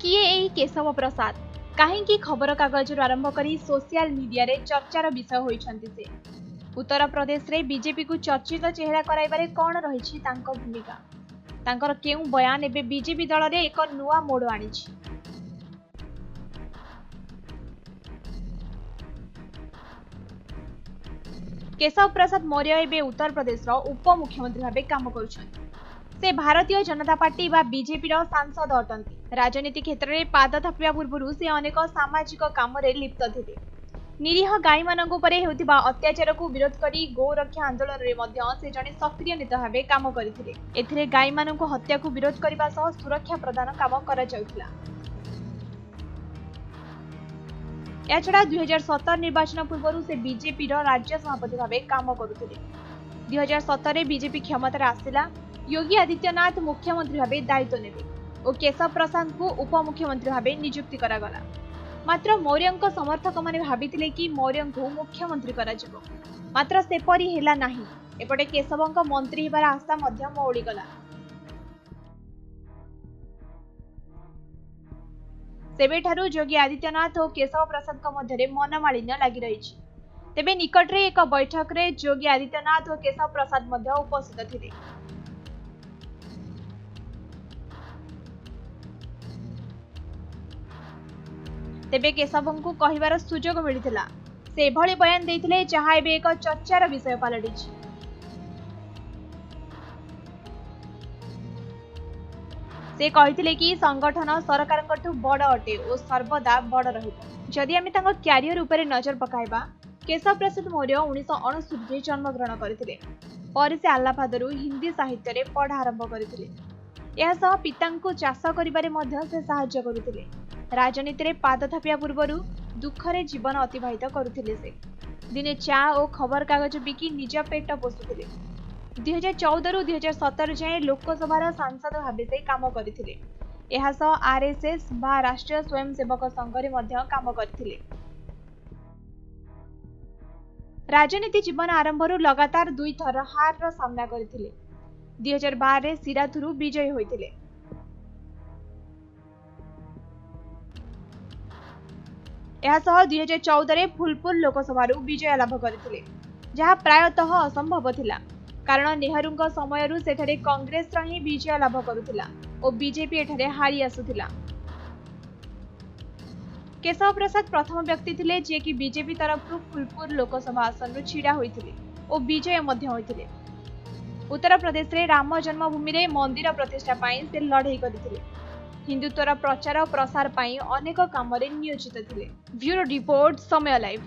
किए एही केशव प्रसाद कहीं खबर कागज आरंभ करी सोशल मीडिया रे चर्चार विषय होइछन्ति से। उत्तर प्रदेश रे बीजेपी को चर्चित चेहरा कराइबारे कौन रही भूमिका, तांकर केउ बयान एबे बीजेपी दल रे एक नुआ मोड़ आनिछि। केशव प्रसाद मौर्य एबे उत्तर प्रदेश रो उप मुख्यमंत्री भाबे काम करुछन्ति। से भारतीय जनता पार्टी बा बीजेपी रो सांसद अटंती। राजनीति क्षेत्र में पाद थापिया पूर्व से अनेक सामाजिक काम लिप्त थे। निरीह गाई मानक अत्याचार को विरोध करी गौ रक्षा आंदोलन में से जड़े सक्रिय नेता भाव काम करते। गाई मानक हत्या को विरोध करने सह सुरक्षा प्रदान काम करा जाउथिला। या छड़ा 2017 निर्वाचन पूर्व से बीजेपी राज्य सभापति भाव काम करुଥିଲେ। 2017 बीजेपी क्षमतार आसिला। योगी आदित्यनाथ मुख्यमंत्री भाव दायित्व नेबे और केशव प्रसाद को उप मुख्यमंत्री भाव नियुक्ति करागला। मात्र मौर्यंक समर्थक माने भाबिथिले कि मौर्य को मुख्यमंत्री कराजिबो, मात्र सेपरी हेला नाही। एपटे केशवंक मंत्री हेबार आशा मध्य मौळीगला। सेबेठारु योगी आदित्यनाथ और केशव प्रसाद मध्य मनमालिन्य लगी रही। तेबे निकटरे एक बैठक रे योगी आदित्यनाथ और केशव प्रसाद मध्य उपस्थित थिले। तेबे केशव को कहिबार सुजोग मिलिथिला। से एभली बयान देइथिले जहा एबे एक चर्चार विषय पलटिछि। से कहिथिले कि संगठन सरकारंकठु बड़ अटे और सर्वदा बड़ रहिबो। जदि आमे तांको क्यारियर उपरे नजर पकाइबा, केशव प्रसाद मौर्य 1969 रे जन्म ग्रहण करथिले। पर से आलापादरु हिंदी साहित्य रे पढ़ा आरंभ करथिले। यह सह पितांको चाष करिबारे मध्य से सहाय्य करुथिले। राजनीति रे पाद थापिया पूर्वरु दुखरे जीवन अतिबाहित करुथिले। से दिने चा और खबर कागज बिकी निज पेट पोषुथिले। 2014 रु 2017 जाए लोकसभा सांसद भाबे से काम करथिले। एहा सह आरएसएस बा राष्ट्रीय स्वयंसेवक संघ रे मध्य काम करथिले। राजनीति जीवन आरंभरु लगातार 2 थर हार रो सामना करथिले। 2012 रे सिराथुरु विजयी होइथिले। यह सह 2014 रे फुलपुर लोकसभा विजय लाभ करथिले, जहा प्रायतः असंभव थिला, कारण नेहरूंक समयरु सेठारे कांग्रेस ही विजय लाभ करुथिला और बीजेपी एठारे हारी आसुथिला। केशव प्रसाद प्रथम व्यक्ति थिले जे कि बीजेपी तरफ फुलपुर लोकसभा आसन छिड़ा होइथिले और विजय मध्य होइथिले। उत्तर प्रदेश रे राम जन्मभूमि रे मंदिर प्रतिष्ठा पाई से लड़ाई करथिले। हिंदुत्वर प्रचार और प्रसार पाई अनेक काम नियोजित थिले। ब्यूरो रिपोर्ट, समय लाइव।